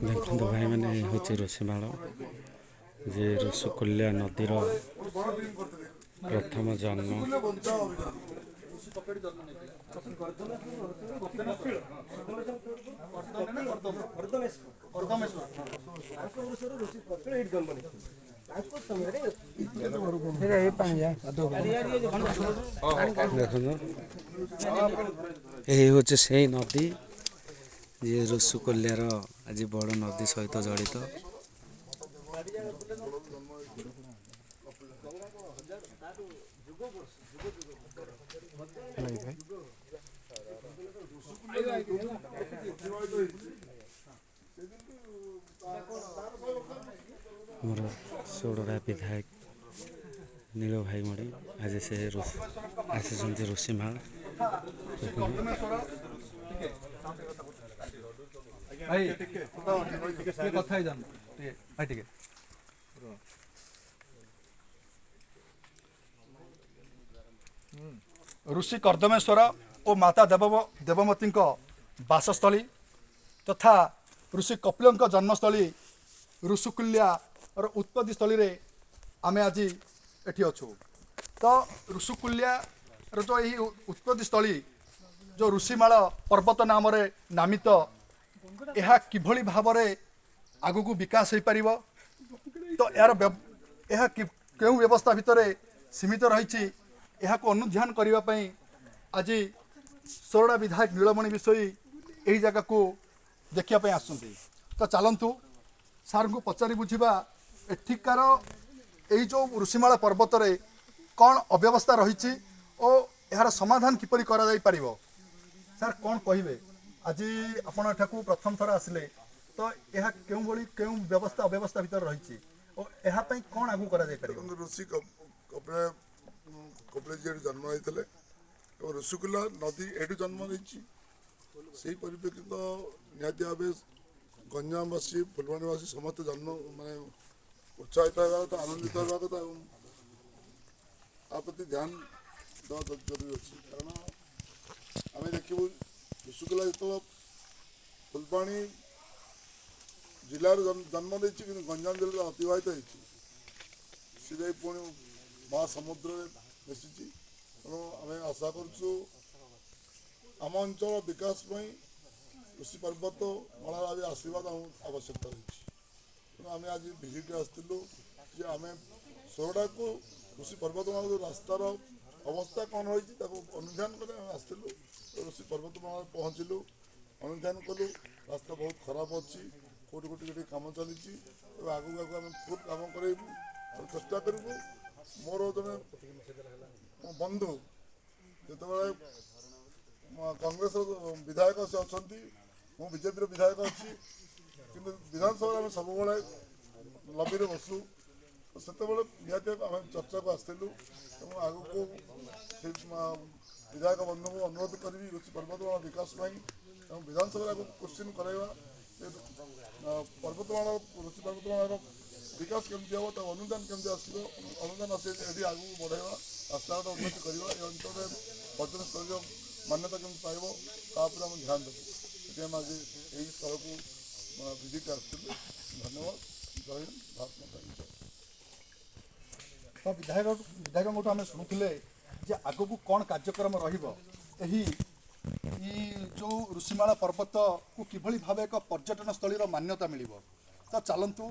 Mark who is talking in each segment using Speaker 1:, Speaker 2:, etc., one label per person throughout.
Speaker 1: देखते भाई मैंने हूँ ऋषिमाल जे ऋषिकुल्या नदीर प्रथम जन्म यही हूँ से नदी जे ऋषिकुल्यार आज बड़ नदी सहित जड़ित मोर सोडरा विधायक नील भाई मड़ी आज से आसी ऋषिमाल
Speaker 2: ऋषि कर्दमेश्वर और माता देवमती बासस्थली तथा ऋषि कपिल जन्मस्थली ऋषिकुल्या उत्पत्ति स्थली रे आमे आज एठी अच्छु। तो ऋषिकुल्या जो यही उत्पत्ति स्थली जो ऋषिमाल पर्वत नाम नामित यह किभली भाव में आगु को विकास हो पार तो यार क्यों व्यवस्था भितर सीमित रही यह अनुध्यान करने आज सोरडा विधायक नीलमणि विषयी यही जगह को देखापी आसुँच। तो चलतु सार को पचारि बुझा एठिकार यही जो ऋषिमाला पर्वत रे कौन अव्यवस्था रही और यार समाधान किपरि करा जाई परिबो सार कौन कहिबे आज आपण एठाकू प्रथम थर आसिले तो यह क्यों भली क्यों व्यवस्था अव्यवस्था भीतर रही और यह पई कौन आगू करा जाई परिबो।
Speaker 3: ऋषि कपिल जी जन्म होते और ऋषिकुला नदी एठू जन्म नहीं परिप्रेक्षित निहती भाव गंजामवासी फुलवाणीवासी समस्त जन्म माने उत्साहित होगा आनंदित होगा कथा प्रति ध्यान देवा जरूरी अच्छी कारण आम देखू ऋषिकुला जो फुलवाणी जिलार जन्म नहीं गंजाम जिले अतिवाहित होती पुणी महासमुद्र मिशी तेणु आम आशा करुँ आम अंचल विकास ऋषि पर्वत माला आज आशीर्वाद आवश्यकता रही तेणु आम आज भिजिट आसलु जे आम सोरडा को ऋषि पर्वत माला जो रास्तार अवस्था कौन होती अनुध्यान कर आसलु ऋषि पर्वत माला पहुँचलु अनुध्यान कलु रास्ता बहुत खराब अच्छी कौटी कौटी कम चली आगू आगू आम फुल कम करूँ चेष्टा करूँ मोर जड़े मो बंधु जो कांग्रेस विधायक से अच्छा मु बीजेपी विधायक अच्छी कि विधानसभा आम सब लबी बसु से निहती आम चर्चा को आसलु आगू को विधायक बंधु को अनुरोध करी ऋषि पर्वतमाला विकास विधानसभा क्वेश्चन कराइबा पर्वतमाला ऋषि पर्वतमाला विकास केमती हम तो अनुदान केमती आसो अनुदान आसे आगू बढ़ेगा रास्ता उन्नति करवा ये अंचल पर्यटन स्थल मान्यता केमती पाइब तापर आम ध्यान देव आज यही स्थल को विजिट आसलु। धन्यवाद। जय हिंद। भारत माता
Speaker 2: तो विधायक आम शुणुले आग को कौन कार्यक्रम रही जो ऋषिमाला पर्वत को किभली भाव एक पर्यटन स्थल मान्यता मिल तो चलतु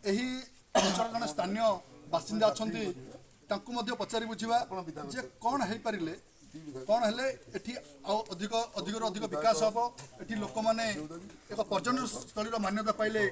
Speaker 2: यही अंचल जन स्थानीय बासिंदा अच्छा पचारि बुझा जे कौन हो पारे कौन हेले एठी अधिक अधिक विकास हम एठी लोक माने एक पर्यटन स्थल मान्यता पाइले